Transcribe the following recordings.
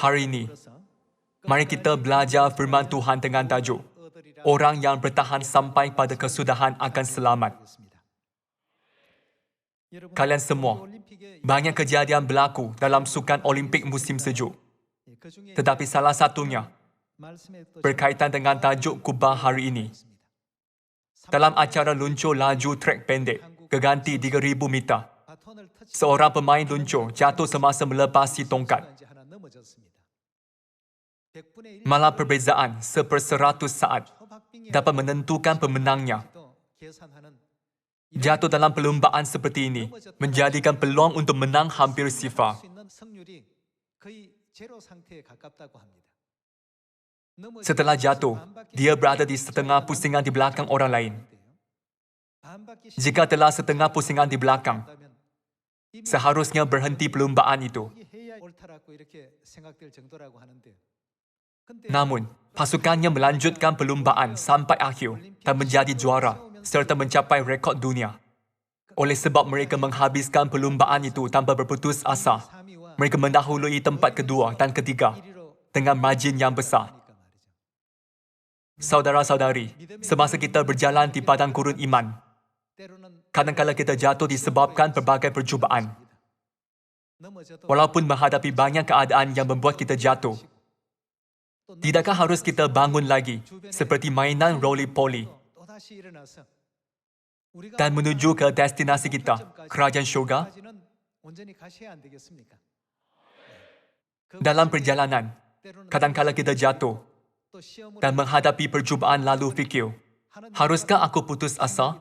Hari ini, mari kita belajar firman Tuhan dengan tajuk Orang yang bertahan sampai pada kesudahan akan selamat. Kalian semua, banyak kejadian berlaku dalam sukan Olimpik musim sejuk. Tetapi salah satunya berkaitan dengan tajuk kubah hari ini. Dalam acara luncur laju trek pendek, keganti 3,000 meter, seorang pemain luncur jatuh semasa melepasi tongkat. Malah perbezaan 1/100 saat dapat menentukan pemenangnya. Jatuh dalam perlumbaan seperti ini menjadikan peluang untuk menang hampir sifar. Setelah jatuh, dia berada di setengah pusingan di belakang orang lain. Jika telah setengah pusingan di belakang, seharusnya berhenti perlumbaan itu. Namun, pasukannya melanjutkan perlumbaan sampai akhir dan menjadi juara serta mencapai rekod dunia. Oleh sebab mereka menghabiskan perlumbaan itu tanpa berputus asa, mereka mendahului tempat kedua dan ketiga dengan margin yang besar. Saudara-saudari, semasa kita berjalan di padang gurun iman, kadang-kadang kita jatuh disebabkan berbagai percubaan. Walaupun menghadapi banyak keadaan yang membuat kita jatuh, tidakkah harus kita bangun lagi seperti mainan roly-poly dan menuju ke destinasi kita, kerajaan syurga? Dalam perjalanan, kadang-kadang kita jatuh dan menghadapi percubaan lalu fikir, haruskah aku putus asa?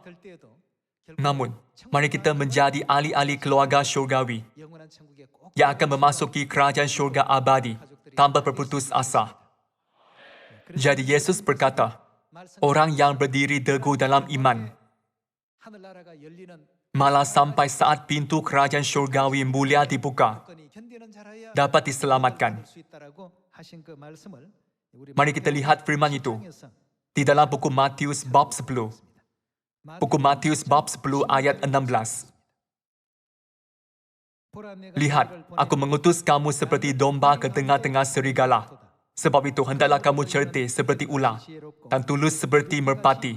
Namun, mari kita menjadi ahli-ahli keluarga syurgawi yang akan memasuki kerajaan syurga abadi tanpa berputus asa. Jadi Yesus berkata, orang yang berdiri teguh dalam iman, malah sampai saat pintu kerajaan syurgawi mulia dibuka, dapat diselamatkan. Mari kita lihat firman itu di dalam buku Matius bab 10. Buku Matius bab 10 ayat 16. Lihat, aku mengutus kamu seperti domba ke tengah-tengah serigala. Sebab itu, hendaklah kamu cerdik seperti ular dan tulus seperti merpati.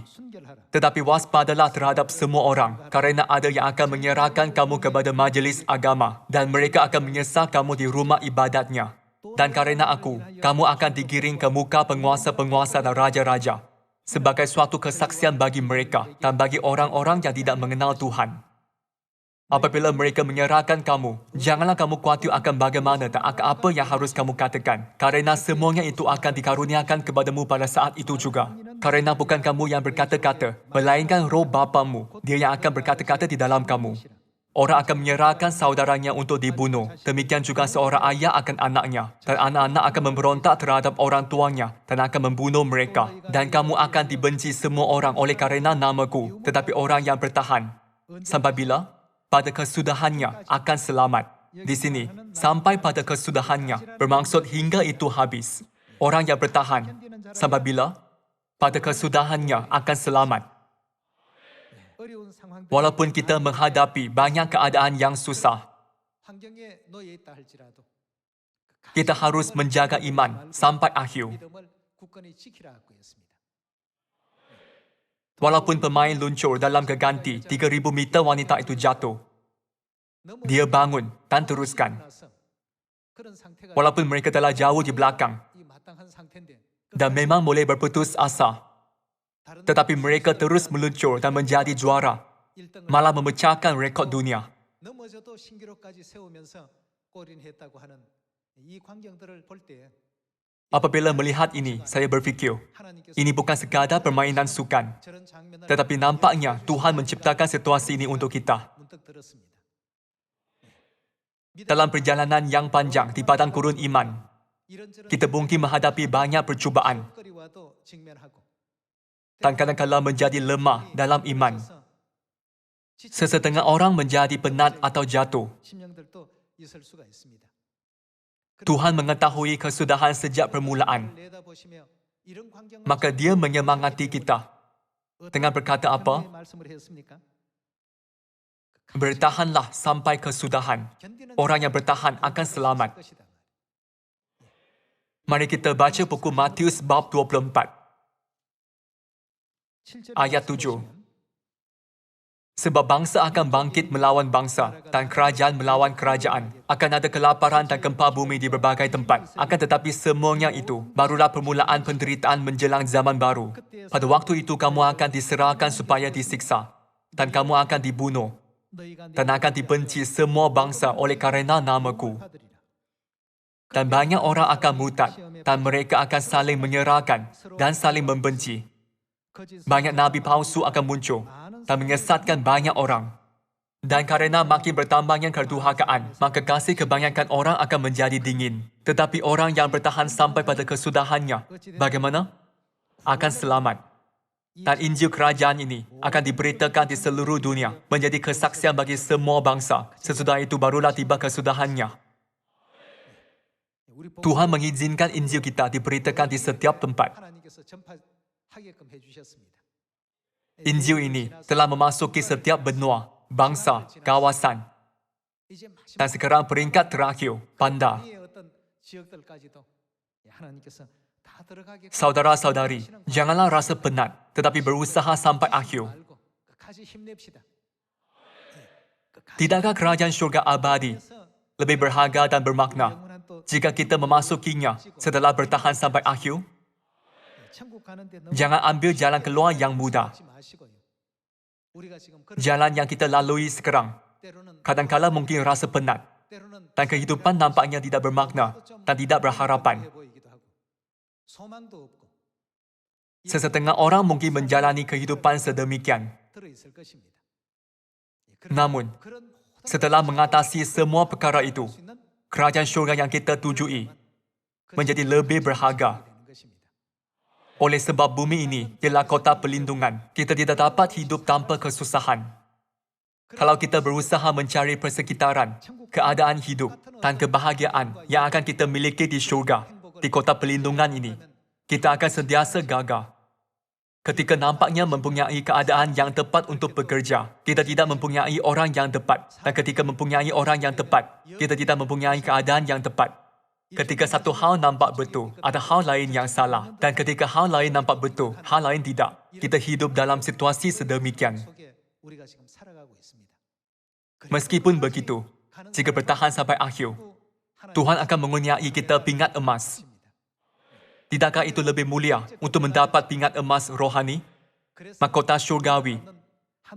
Tetapi waspadalah terhadap semua orang, kerana ada yang akan menyerahkan kamu kepada majlis agama dan mereka akan menyesal kamu di rumah ibadatnya. Dan kerana aku, kamu akan digiring ke muka penguasa-penguasa dan raja-raja sebagai suatu kesaksian bagi mereka dan bagi orang-orang yang tidak mengenal Tuhan. Apabila mereka menyerahkan kamu, janganlah kamu khawatir akan bagaimana dan akan apa yang harus kamu katakan. Kerana semuanya itu akan dikaruniakan kepadamu pada saat itu juga. Kerana bukan kamu yang berkata-kata, melainkan roh Bapamu, dia yang akan berkata-kata di dalam kamu. Orang akan menyerahkan saudaranya untuk dibunuh. Demikian juga seorang ayah akan anaknya. Dan anak-anak akan memberontak terhadap orang tuanya dan akan membunuh mereka. Dan kamu akan dibenci semua orang oleh kerana namaku. Tetapi orang yang bertahan, sampai bila? Pada kesudahannya akan selamat. Di sini, sampai pada kesudahannya bermaksud hingga itu habis. Orang yang bertahan, sampai bila? Pada kesudahannya akan selamat. Walaupun kita menghadapi banyak keadaan yang susah, kita harus menjaga iman sampai akhir. Walaupun pemain luncur dalam keganti 3,000 meter wanita itu jatuh, dia bangun dan teruskan. Walaupun mereka telah jauh di belakang dan memang boleh berputus asa, tetapi mereka terus meluncur dan menjadi juara, malah memecahkan rekod dunia. Apabila melihat ini, saya berfikir, ini bukan sekadar permainan sukan, tetapi nampaknya Tuhan menciptakan situasi ini untuk kita. Dalam perjalanan yang panjang di padang gurun iman, kita mungkin menghadapi banyak percubaan dan kadang-kadang menjadi lemah dalam iman. Sesetengah orang menjadi penat atau jatuh. Tuhan mengetahui kesudahan sejak permulaan. Maka dia menyemangati kita dengan berkata apa? Bertahanlah sampai kesudahan. Orang yang bertahan akan selamat. Mari kita baca buku Matius bab 24, ayat 7. Sebab bangsa akan bangkit melawan bangsa dan kerajaan melawan kerajaan. Akan ada kelaparan dan gempa bumi di berbagai tempat. Akan tetapi semuanya itu barulah permulaan penderitaan menjelang zaman baru. Pada waktu itu kamu akan diserahkan supaya disiksa. Dan kamu akan dibunuh. Dan akan dibenci semua bangsa oleh karena namaku. Dan banyak orang akan murtad. Dan mereka akan saling menyerahkan dan saling membenci. Banyak nabi palsu akan muncul dan menyesatkan banyak orang. Dan karena makin bertambahnya kedurhakaan, maka kasih kebanyakan orang akan menjadi dingin. Tetapi orang yang bertahan sampai pada kesudahannya, bagaimana? Akan selamat. Dan Injil kerajaan ini akan diberitakan di seluruh dunia, menjadi kesaksian bagi semua bangsa. Sesudah itu barulah tiba kesudahannya. Tuhan mengizinkan Injil kita diberitakan di setiap tempat. Injil ini telah memasuki setiap benua, bangsa, kawasan. Dan sekarang peringkat terakhir, Panda. Saudara-saudari, janganlah rasa penat, tetapi berusaha sampai akhir. Tidakkah kerajaan syurga abadi lebih berharga dan bermakna jika kita memasukinya setelah bertahan sampai akhir? Jangan ambil jalan keluar yang mudah. Jalan yang kita lalui sekarang, kadang-kala mungkin rasa penat, dan kehidupan nampaknya tidak bermakna dan tidak berharapan. Sesetengah orang mungkin menjalani kehidupan sedemikian. Namun, setelah mengatasi semua perkara itu, kerajaan syurga yang kita tujui menjadi lebih berharga. Oleh sebab bumi ini ialah kota perlindungan, kita tidak dapat hidup tanpa kesusahan. Kalau kita berusaha mencari persekitaran, keadaan hidup dan kebahagiaan yang akan kita miliki di syurga, di kota perlindungan ini, kita akan sentiasa gagal. Ketika nampaknya mempunyai keadaan yang tepat untuk bekerja, kita tidak mempunyai orang yang tepat. Dan ketika mempunyai orang yang tepat, kita tidak mempunyai keadaan yang tepat. Ketika satu hal nampak betul, ada hal lain yang salah. Dan ketika hal lain nampak betul, hal lain tidak. Kita hidup dalam situasi sedemikian. Meskipun begitu, jika bertahan sampai akhir, Tuhan akan mengaruniai kita pingat emas. Tidakkah itu lebih mulia untuk mendapat pingat emas rohani? Mahkota syurgawi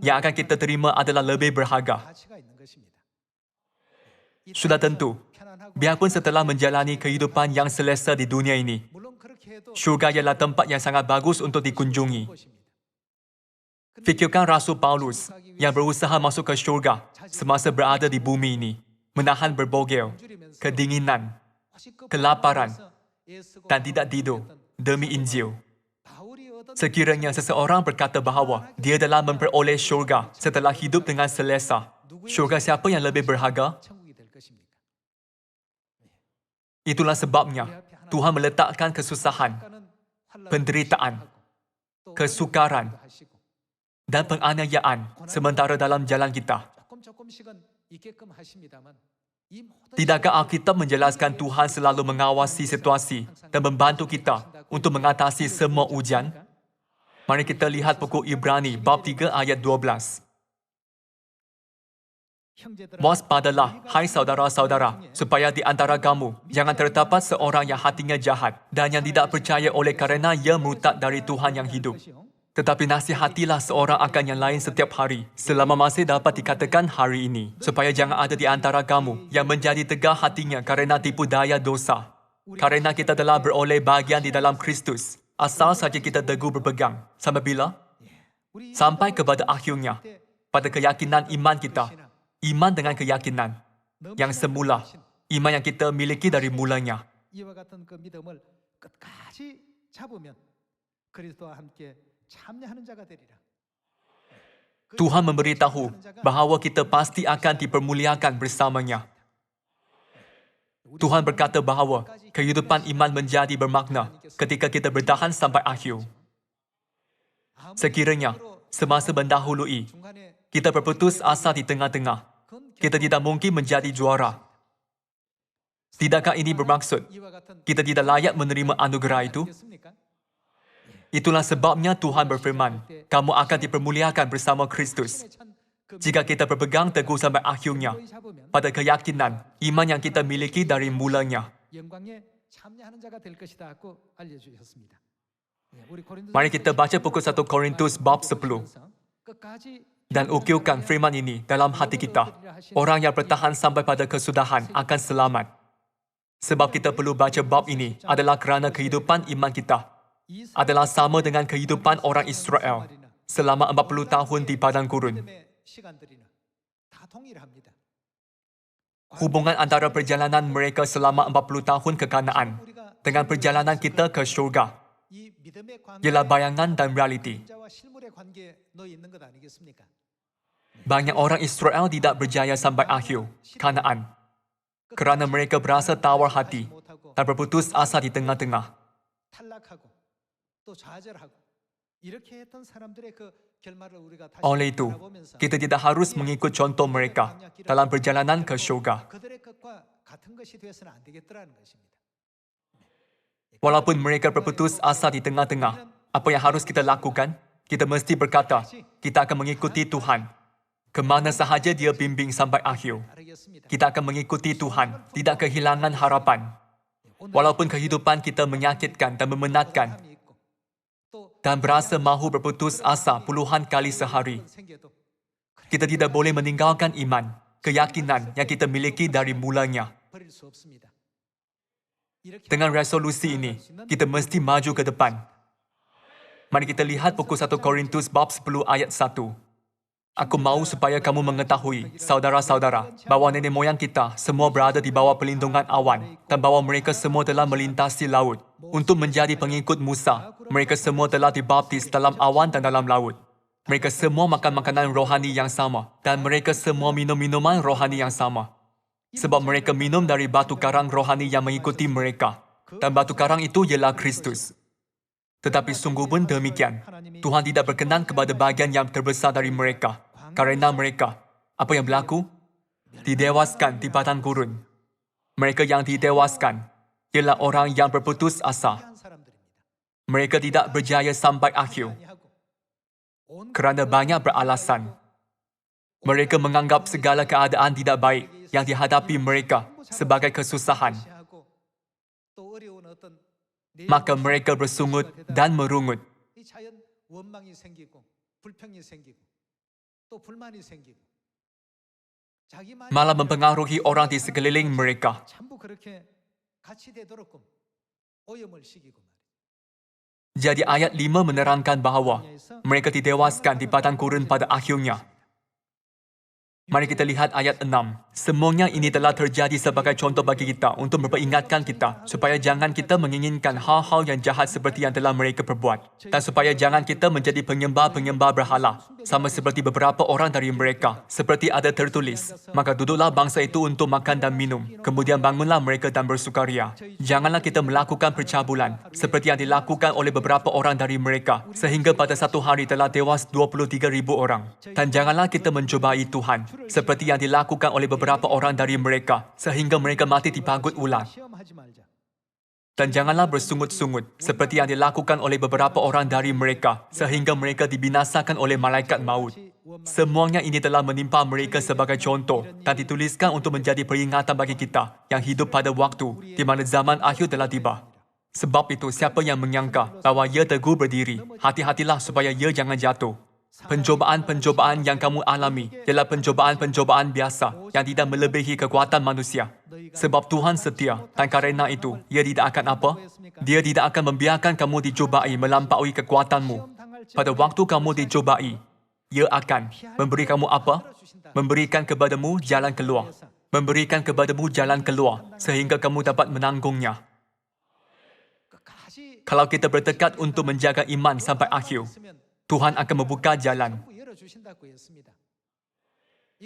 yang akan kita terima adalah lebih berharga. Sudah tentu, biarpun setelah menjalani kehidupan yang selesa di dunia ini, syurga ialah tempat yang sangat bagus untuk dikunjungi. Fikirkan Rasul Paulus yang berusaha masuk ke syurga semasa berada di bumi ini, menahan berbogel, kedinginan, kelaparan, dan tidak tidur demi Injil. Sekiranya seseorang berkata bahawa dia telah memperoleh syurga setelah hidup dengan selesa, syurga siapa yang lebih berharga? Itulah sebabnya Tuhan meletakkan kesusahan, penderitaan, kesukaran, dan penganiayaan sementara dalam jalan kita. Tidakkah Alkitab menjelaskan Tuhan selalu mengawasi situasi dan membantu kita untuk mengatasi semua ujian? Mari kita lihat buku Ibrani bab 3 ayat 12. Waspadalah, hai saudara-saudara, supaya di antara kamu jangan terdapat seorang yang hatinya jahat dan yang tidak percaya oleh kerana ia murtad dari Tuhan yang hidup. Tetapi nasihatilah seorang akan yang lain setiap hari, selama masih dapat dikatakan hari ini, supaya jangan ada di antara kamu yang menjadi tegar hatinya kerana tipu daya dosa. Kerana kita telah beroleh bahagian di dalam Kristus, asal saja kita teguh berpegang. Sampai bila? Sampai kepada akhirnya, pada keyakinan iman kita. Iman dengan keyakinan yang semula, iman yang kita miliki dari mulanya. Tuhan memberitahu bahawa kita pasti akan dipermuliakan bersamanya. Tuhan berkata bahawa kehidupan iman menjadi bermakna ketika kita bertahan sampai akhir. Sekiranya semasa mendahului, kita berputus asa di tengah-tengah, kita tidak mungkin menjadi juara. Tidakkah ini bermaksud kita tidak layak menerima anugerah itu? Itulah sebabnya Tuhan berfirman, kamu akan dipermuliakan bersama Kristus. Jika kita berpegang teguh sampai akhirnya, pada keyakinan, iman yang kita miliki dari mulanya. Mari kita baca pukul 1 Korintus bab 10 dan ukiukan firman ini dalam hati kita. Orang yang bertahan sampai pada kesudahan akan selamat. Sebab kita perlu baca bab ini adalah kerana kehidupan iman kita adalah sama dengan kehidupan orang Israel selama 40 tahun di padang gurun. Hubungan antara perjalanan mereka selama 40 tahun ke Kanaan dengan perjalanan kita ke syurga ialah bayangan dan realiti. Banyak orang Israel tidak berjaya sampai akhir Kanaan kerana mereka berasa tawar hati dan berputus asa di tengah-tengah. Oleh itu, kita tidak harus mengikut contoh mereka dalam perjalanan ke syurga. Walaupun mereka berputus asa di tengah-tengah, apa yang harus kita lakukan? Kita mesti berkata, kita akan mengikuti Tuhan. Kemana sahaja Dia bimbing sampai akhir. Kita akan mengikuti Tuhan, tidak kehilangan harapan. Walaupun kehidupan kita menyakitkan dan memenatkan, dan berasa mahu berputus asa puluhan kali sehari, kita tidak boleh meninggalkan iman, keyakinan yang kita miliki dari mulanya. Dengan resolusi ini, kita mesti maju ke depan. Mari kita lihat pukul 1 Korintus bab 10 ayat 1. Aku mahu supaya kamu mengetahui, saudara-saudara, bahawa nenek moyang kita semua berada di bawah perlindungan awan dan bahawa mereka semua telah melintasi laut. Untuk menjadi pengikut Musa, mereka semua telah dibaptis dalam awan dan dalam laut. Mereka semua makan makanan rohani yang sama dan mereka semua minum minuman rohani yang sama. Sebab mereka minum dari batu karang rohani yang mengikuti mereka. Dan batu karang itu ialah Kristus. Tetapi sungguh pun demikian, Tuhan tidak berkenan kepada bahagian yang terbesar dari mereka. Karena mereka, apa yang berlaku? Didewaskan di padang gurun. Mereka yang didewaskan ialah orang yang berputus asa. Mereka tidak berjaya sampai akhir. Kerana banyak beralasan. Mereka menganggap segala keadaan tidak baik yang dihadapi mereka sebagai kesusahan. Maka mereka bersungut dan merungut. Malah mempengaruhi orang di sekeliling mereka. Jadi ayat 5 menerangkan bahawa mereka didewaskan di padang gurun pada akhirnya. Mari kita lihat ayat 6. Semuanya ini telah terjadi sebagai contoh bagi kita untuk memperingatkan kita supaya jangan kita menginginkan hal-hal yang jahat seperti yang telah mereka perbuat. Dan supaya jangan kita menjadi penyembah-penyembah berhala sama seperti beberapa orang dari mereka. Seperti ada tertulis, maka duduklah bangsa itu untuk makan dan minum. Kemudian bangunlah mereka dan bersukaria. Janganlah kita melakukan percabulan seperti yang dilakukan oleh beberapa orang dari mereka sehingga pada satu hari telah tewas 23,000 orang. Dan janganlah kita mencobai Tuhan seperti yang dilakukan oleh beberapa orang dari mereka, sehingga mereka mati dipagut ular. Dan janganlah bersungut-sungut, seperti yang dilakukan oleh beberapa orang dari mereka, sehingga mereka dibinasakan oleh malaikat maut. Semuanya ini telah menimpa mereka sebagai contoh dan dituliskan untuk menjadi peringatan bagi kita yang hidup pada waktu di mana zaman akhir telah tiba. Sebab itu, siapa yang menyangka bahawa ia teguh berdiri, hati-hatilah supaya ia jangan jatuh. Pencobaan-pencobaan yang kamu alami ialah pencobaan-pencobaan biasa yang tidak melebihi kekuatan manusia. Sebab Tuhan setia dan karena itu, Ia tidak akan apa? Dia tidak akan membiarkan kamu dicobai melampaui kekuatanmu. Pada waktu kamu dicobai, Ia akan memberi kamu apa? Memberikan kepadamu jalan keluar. Memberikan kepadamu jalan keluar sehingga kamu dapat menanggungnya. Kalau kita bertekad untuk menjaga iman sampai akhir, Tuhan akan membuka jalan.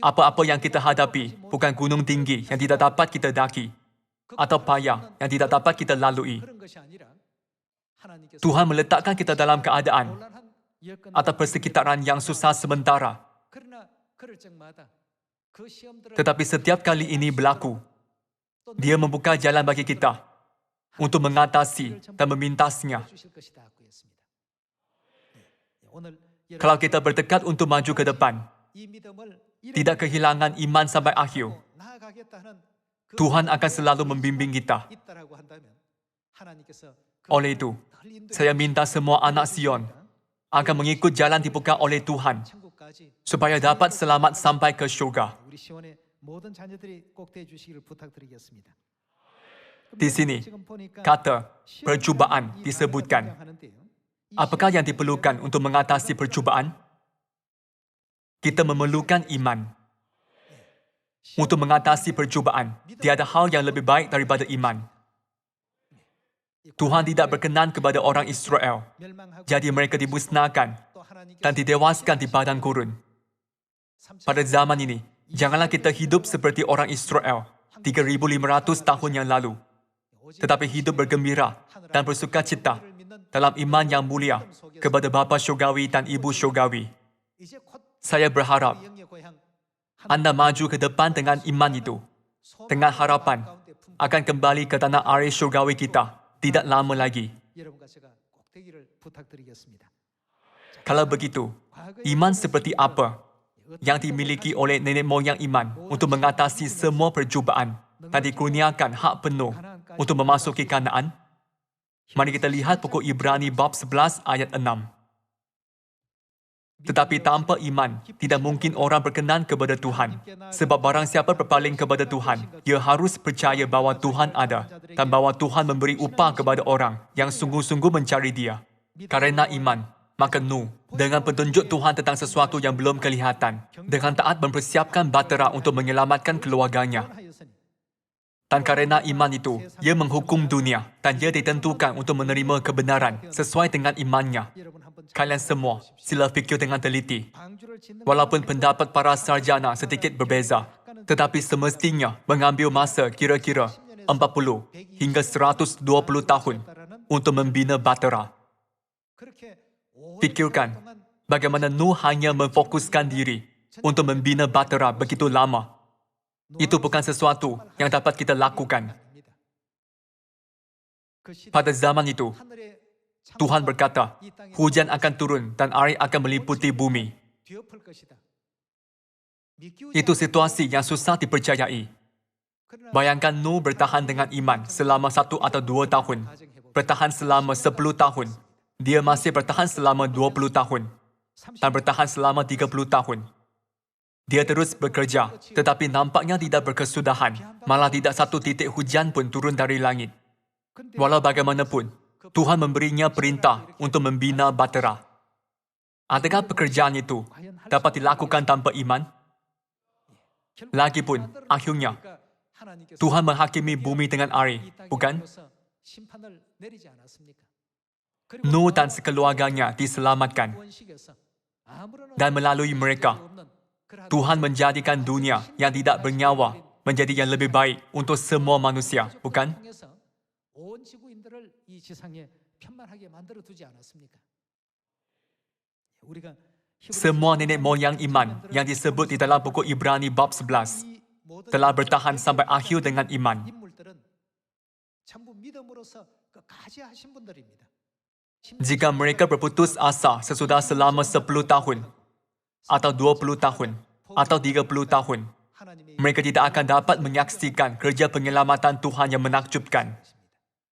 Apa-apa yang kita hadapi bukan gunung tinggi yang tidak dapat kita daki atau payah yang tidak dapat kita lalui. Tuhan meletakkan kita dalam keadaan atau persekitaran yang susah sementara. Tetapi setiap kali ini berlaku, Dia membuka jalan bagi kita untuk mengatasi dan memintasnya. Kalau kita bertekad untuk maju ke depan, tidak kehilangan iman sampai akhir, Tuhan akan selalu membimbing kita. Oleh itu, saya minta semua anak Sion akan mengikut jalan dibuka oleh Tuhan supaya dapat selamat sampai ke syurga. Di sini, kata percubaan disebutkan. Apakah yang diperlukan untuk mengatasi percubaan? Kita memerlukan iman. Untuk mengatasi percubaan, tiada hal yang lebih baik daripada iman. Tuhan tidak berkenan kepada orang Israel, jadi mereka dimusnahkan dan didewaskan di padang gurun. Pada zaman ini, janganlah kita hidup seperti orang Israel 3,500 tahun yang lalu, tetapi hidup bergembira dan bersukacita dalam iman yang mulia kepada Bapa Syurgawi dan Ibu Syurgawi. Saya berharap anda maju ke depan dengan iman itu, dengan harapan akan kembali ke tanah air syurgawi kita tidak lama lagi. Kalau begitu, iman seperti apa yang dimiliki oleh nenek moyang iman untuk mengatasi semua percubaan dan dikurniakan hak penuh untuk memasuki Kanaan? Mari kita lihat pokok Ibrani bab 11 ayat 6. Tetapi tanpa iman, tidak mungkin orang berkenan kepada Tuhan. Sebab barang siapa berpaling kepada Tuhan, ia harus percaya bahawa Tuhan ada dan bahawa Tuhan memberi upah kepada orang yang sungguh-sungguh mencari Dia. Karena iman, maka Nuh, dengan petunjuk Tuhan tentang sesuatu yang belum kelihatan, dengan taat mempersiapkan batera untuk menyelamatkan keluarganya. Dan karena iman itu, ia menghukum dunia dan ia ditentukan untuk menerima kebenaran sesuai dengan imannya. Kalian semua, sila fikir dengan teliti. Walaupun pendapat para sarjana sedikit berbeza, tetapi semestinya mengambil masa kira-kira 40 hingga 120 tahun untuk membina batera. Pikirkan, bagaimana Nuh hanya memfokuskan diri untuk membina batera begitu lama. Itu bukan sesuatu yang dapat kita lakukan. Pada zaman itu, Tuhan berkata, hujan akan turun dan air akan meliputi bumi. Itu situasi yang susah dipercayai. Bayangkan Nuh bertahan dengan iman selama 1 atau 2 tahun, bertahan selama 10 tahun, dia masih bertahan selama 20 tahun, dan bertahan selama 30 tahun. Dia terus bekerja, tetapi nampaknya tidak berkesudahan, malah tidak satu titik hujan pun turun dari langit. Walau bagaimanapun, Tuhan memberinya perintah untuk membina batera. Adakah pekerjaan itu dapat dilakukan tanpa iman? Lagipun, akhirnya, Tuhan menghakimi bumi dengan air, bukan? Nuh dan sekeluarganya diselamatkan. Dan melalui mereka, Tuhan menjadikan dunia yang tidak bernyawa menjadi yang lebih baik untuk semua manusia, bukan? Semua nenek moyang iman yang disebut di dalam buku Ibrani bab 11 telah bertahan sampai akhir dengan iman. Jika mereka berputus asa sesudah selama 10 tahun, atau 20 tahun, atau 30 tahun, mereka tidak akan dapat menyaksikan kerja penyelamatan Tuhan yang menakjubkan.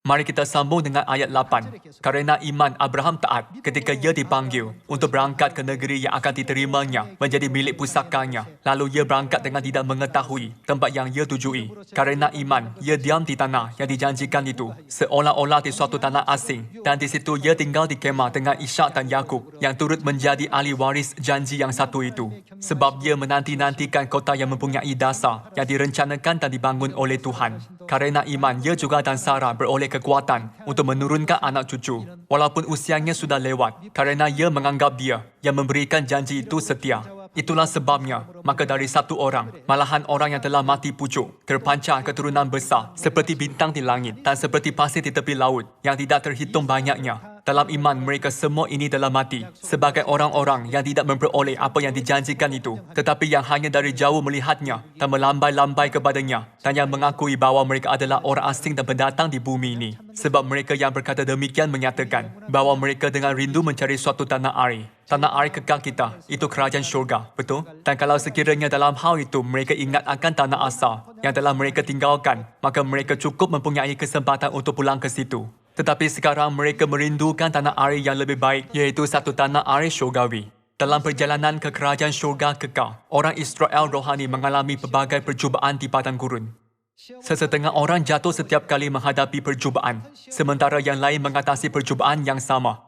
Mari kita sambung dengan ayat 8. Karena iman Abraham taat ketika ia dipanggil untuk berangkat ke negeri yang akan diterimanya menjadi milik pusakanya. Lalu ia berangkat dengan tidak mengetahui tempat yang ia tujui. Karena iman, ia diam di tanah yang dijanjikan itu, seolah-olah di suatu tanah asing. Dan di situ ia tinggal di kemah dengan Ishak dan Yakub yang turut menjadi ahli waris janji yang satu itu. Sebab ia menanti-nantikan kota yang mempunyai dasar yang direncanakan dan dibangun oleh Tuhan. Karena iman, ia juga dan Sarah beroleh kekuatan untuk menurunkan anak cucu, walaupun usianya sudah lewat, karena ia menganggap dia yang memberikan janji itu setia. Itulah sebabnya, maka dari satu orang, malahan orang yang telah mati pucuk, terpancar keturunan besar, seperti bintang di langit dan seperti pasir di tepi laut, yang tidak terhitung banyaknya. Dalam iman mereka semua ini telah mati sebagai orang-orang yang tidak memperoleh apa yang dijanjikan itu, tetapi yang hanya dari jauh melihatnya dan melambai-lambai kepadanya dan yang mengakui bahawa mereka adalah orang asing dan pendatang di bumi ini. Sebab mereka yang berkata demikian menyatakan bahawa mereka dengan rindu mencari suatu tanah air. Tanah air kekal kita, itu kerajaan syurga, betul? Dan kalau sekiranya dalam hal itu mereka ingat akan tanah asal yang telah mereka tinggalkan, maka mereka cukup mempunyai kesempatan untuk pulang ke situ. Tetapi sekarang mereka merindukan tanah air yang lebih baik, iaitu satu tanah air syurgawi. Dalam perjalanan ke kerajaan syurga kekal, orang Israel rohani mengalami pelbagai percubaan di padang gurun. Sesetengah orang jatuh setiap kali menghadapi percubaan, sementara yang lain mengatasi percubaan yang sama.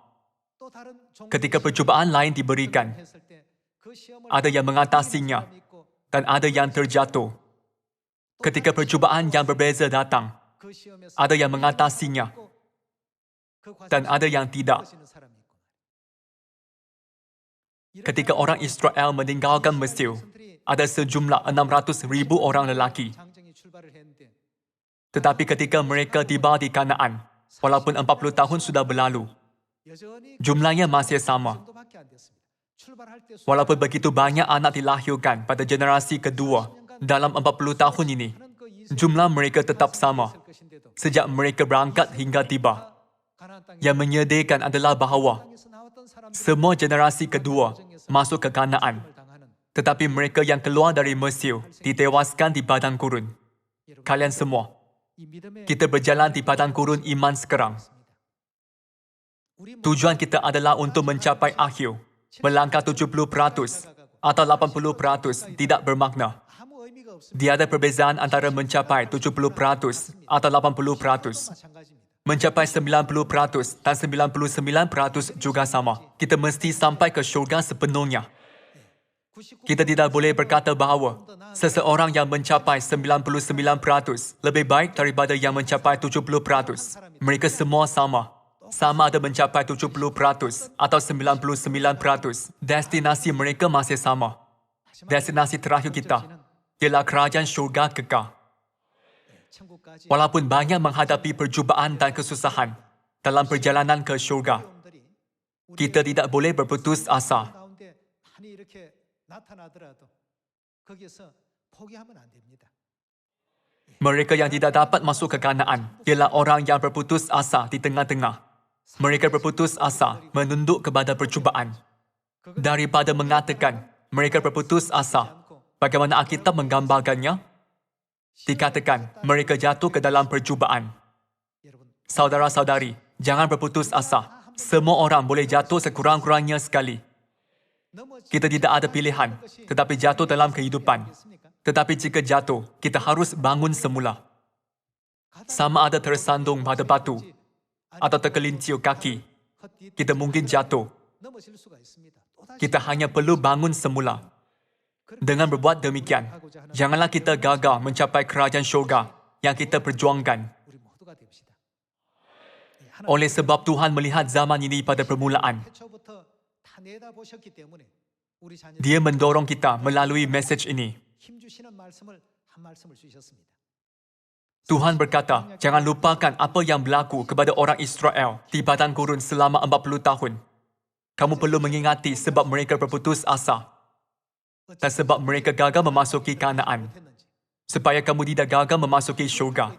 Ketika percubaan lain diberikan, ada yang mengatasinya dan ada yang terjatuh. Ketika percubaan yang berbeza datang, ada yang mengatasinya dan ada yang tidak. Ketika orang Israel meninggalkan Mesir, ada sejumlah 600,000 orang lelaki. Tetapi ketika mereka tiba di Kanaan, walaupun 40 tahun sudah berlalu, jumlahnya masih sama. Walaupun begitu banyak anak dilahirkan pada generasi kedua dalam 40 tahun ini, jumlah mereka tetap sama sejak mereka berangkat hingga tiba. Yang menyedihkan adalah bahawa semua generasi kedua masuk ke Kanaan, tetapi mereka yang keluar dari Mesir ditewaskan di padang gurun. Kalian semua, kita berjalan di padang gurun iman sekarang. Tujuan kita adalah untuk mencapai akhir. Melangkah 70% atau 80% tidak bermakna. Tiada perbezaan antara mencapai 70% atau 80%. Mencapai 90% dan 99% juga sama. Kita mesti sampai ke syurga sepenuhnya. Kita tidak boleh berkata bahawa seseorang yang mencapai 99% lebih baik daripada yang mencapai 70%. Mereka semua sama. Sama ada mencapai 70% atau 99%. Destinasi mereka masih sama. Destinasi terakhir kita ialah kerajaan syurga kekal. Walaupun banyak menghadapi percubaan dan kesusahan dalam perjalanan ke syurga, kita tidak boleh berputus asa. Mereka yang tidak dapat masuk ke Kanaan ialah orang yang berputus asa di tengah-tengah. Mereka berputus asa menunduk kepada percubaan. Daripada mengatakan mereka berputus asa, bagaimana Alkitab menggambarkannya? Dikatakan mereka jatuh ke dalam percubaan. Saudara-saudari, jangan berputus asa. Semua orang boleh jatuh sekurang-kurangnya sekali. Kita tidak ada pilihan, tetapi jatuh dalam kehidupan. Tetapi jika jatuh, kita harus bangun semula. Sama ada tersandung pada batu atau tergelincir kaki, kita mungkin jatuh. Kita hanya perlu bangun semula. Dengan berbuat demikian, janganlah kita gagal mencapai kerajaan syurga yang kita perjuangkan. Oleh sebab Tuhan melihat zaman ini pada permulaan, Dia mendorong kita melalui mesej ini. Tuhan berkata, jangan lupakan apa yang berlaku kepada orang Israel di padang gurun selama 40 tahun. Kamu perlu mengingati sebab mereka berputus asa. Dan sebab mereka gagal memasuki Kanaan, supaya kamu tidak gagal memasuki syurga.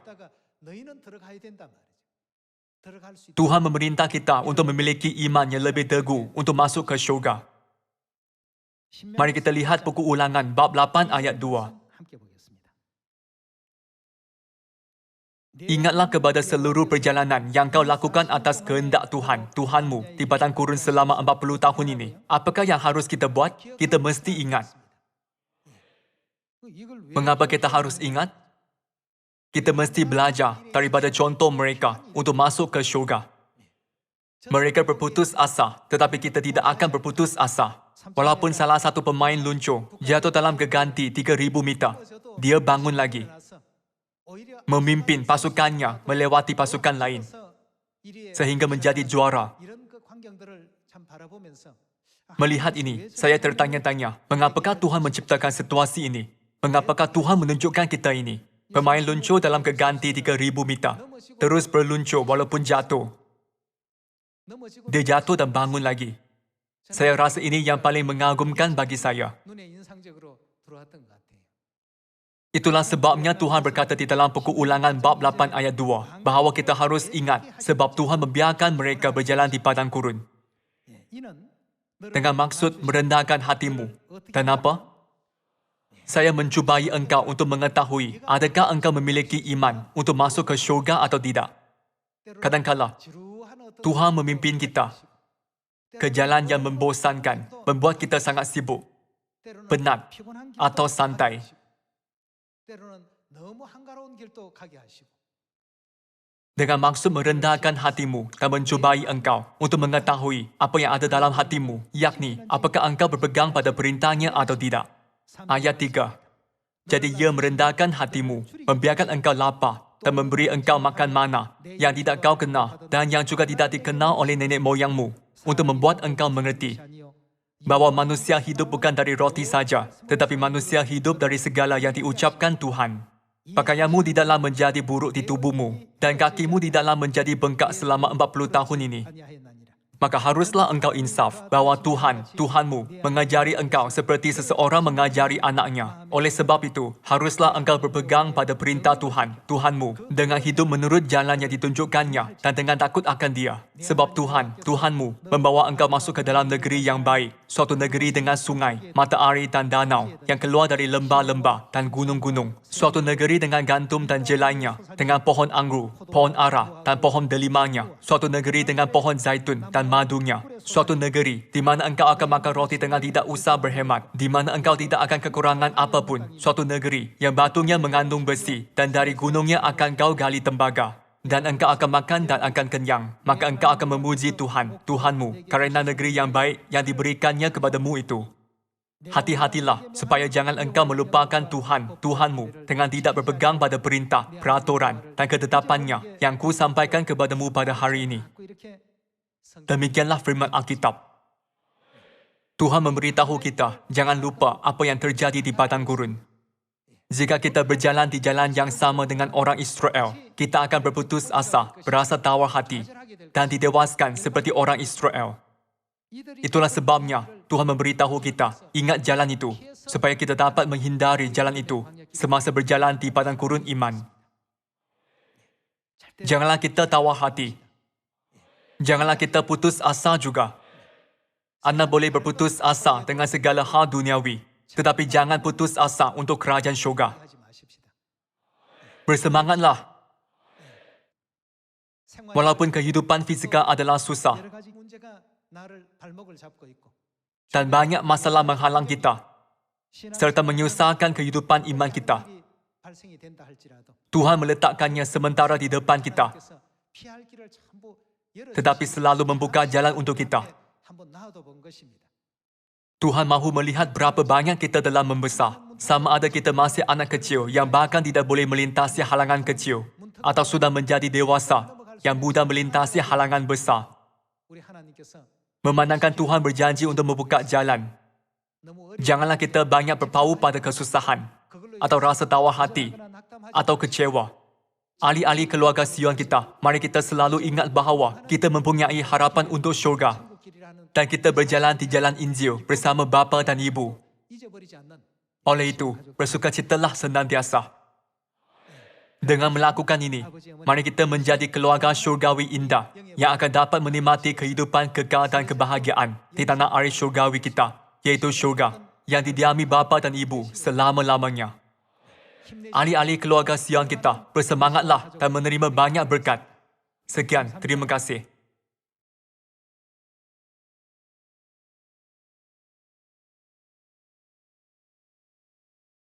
Tuhan memerintah kita untuk memiliki iman yang lebih teguh untuk masuk ke syurga. Mari kita lihat buku Ulangan bab 8 ayat 2. Ingatlah kepada seluruh perjalanan yang kau lakukan atas kehendak Tuhan, Tuhanmu, di padang gurun selama 40 tahun ini. Apakah yang harus kita buat? Kita mesti ingat. Mengapa kita harus ingat? Kita mesti belajar daripada contoh mereka untuk masuk ke syurga. Mereka berputus asa, tetapi kita tidak akan berputus asa. Walaupun salah satu pemain luncur jatuh dalam geganti 3,000 meter, dia bangun lagi. Memimpin pasukannya melewati pasukan lain, sehingga menjadi juara. Melihat ini, saya tertanya-tanya, mengapakah Tuhan menciptakan situasi ini? Mengapakah Tuhan menunjukkan kita ini? Pemain luncur dalam geganti 3,000 meter, terus berluncur walaupun jatuh. Dia jatuh dan bangun lagi. Saya rasa ini yang paling mengagumkan bagi saya. Itulah sebabnya Tuhan berkata di dalam Buku Ulangan bab 8 ayat 2 bahawa kita harus ingat sebab Tuhan membiarkan mereka berjalan di padang gurun. Dengan maksud merendahkan hatimu. Dan apa? Saya mencubai engkau untuk mengetahui adakah engkau memiliki iman untuk masuk ke syurga atau tidak. Kadang-kala, Tuhan memimpin kita ke jalan yang membosankan, membuat kita sangat sibuk, penat, atau santai. Dengan maksud merendahkan hatimu dan mencubai engkau untuk mengetahui apa yang ada dalam hatimu, yakni apakah engkau berpegang pada perintahnya atau tidak. Ayat 3. Jadi ia merendahkan hatimu, membiarkan engkau lapar dan memberi engkau makan mana yang tidak kau kenal dan yang juga tidak dikenal oleh nenek moyangmu untuk membuat engkau mengerti bahawa manusia hidup bukan dari roti saja, tetapi manusia hidup dari segala yang diucapkan Tuhan. Pakaianmu tidaklah menjadi buruk di tubuhmu dan kakimu tidaklah menjadi bengkak selama 40 tahun ini. Maka haruslah engkau insaf bahawa Tuhan, Tuhanmu, mengajari engkau seperti seseorang mengajari anaknya. Oleh sebab itu, haruslah engkau berpegang pada perintah Tuhan, Tuhanmu, dengan hidup menurut jalan yang ditunjukkannya dan dengan takut akan Dia. Sebab Tuhan, Tuhanmu, membawa engkau masuk ke dalam negeri yang baik, suatu negeri dengan sungai, mata air dan danau, yang keluar dari lembah-lembah dan gunung-gunung. Suatu negeri dengan gandum dan jelainya, dengan pohon anggur, pohon ara dan pohon delimanya. Suatu negeri dengan pohon zaitun dan madunya. Suatu negeri di mana engkau akan makan roti dengan tidak usah berhemat, di mana engkau tidak akan kekurangan apapun. Suatu negeri yang batunya mengandung besi dan dari gunungnya akan kau gali tembaga. Dan engkau akan makan dan akan kenyang. Maka engkau akan memuji Tuhan, Tuhanmu, kerana negeri yang baik yang diberikannya kepadamu itu. Hati-hatilah supaya jangan engkau melupakan Tuhan, Tuhanmu dengan tidak berpegang pada perintah, peraturan dan ketetapannya yang ku sampaikan kepadamu pada hari ini. Demikianlah firman Alkitab. Tuhan memberitahu kita, jangan lupa apa yang terjadi di padang gurun. Jika kita berjalan di jalan yang sama dengan orang Israel, kita akan berputus asa, berasa tawar hati, dan ditewaskan seperti orang Israel. Itulah sebabnya Tuhan memberitahu kita, ingat jalan itu, supaya kita dapat menghindari jalan itu semasa berjalan di padang gurun iman. Janganlah kita tawar hati. Janganlah kita putus asa juga. Anda boleh berputus asa dengan segala hal duniawi, tetapi jangan putus asa untuk kerajaan syurga. Bersemangatlah. Walaupun kehidupan fizikal adalah susah dan banyak masalah menghalang kita, serta menyusahkan kehidupan iman kita, Tuhan meletakkannya sementara di depan kita, tetapi selalu membuka jalan untuk kita. Tuhan mahu melihat berapa banyak kita telah membesar, sama ada kita masih anak kecil yang bahkan tidak boleh melintasi halangan kecil, atau sudah menjadi dewasa yang mudah melintasi halangan besar. Memandangkan Tuhan berjanji untuk membuka jalan, janganlah kita banyak berpaut pada kesusahan, atau rasa tawar hati, atau kecewa. Ahli-ahli keluarga Sion kita, mari kita selalu ingat bahawa kita mempunyai harapan untuk syurga. Dan kita berjalan di jalan Injil bersama bapa dan ibu. Oleh itu, bersukacitalah senantiasa. Dengan melakukan ini, mari kita menjadi keluarga syurgawi indah yang akan dapat menikmati kehidupan kekal dan kebahagiaan di tanah air syurgawi kita, iaitu syurga yang didiami bapa dan ibu selama-lamanya. Ahli-ahli keluarga Sion kita, bersemangatlah dan menerima banyak berkat. Sekian, terima kasih.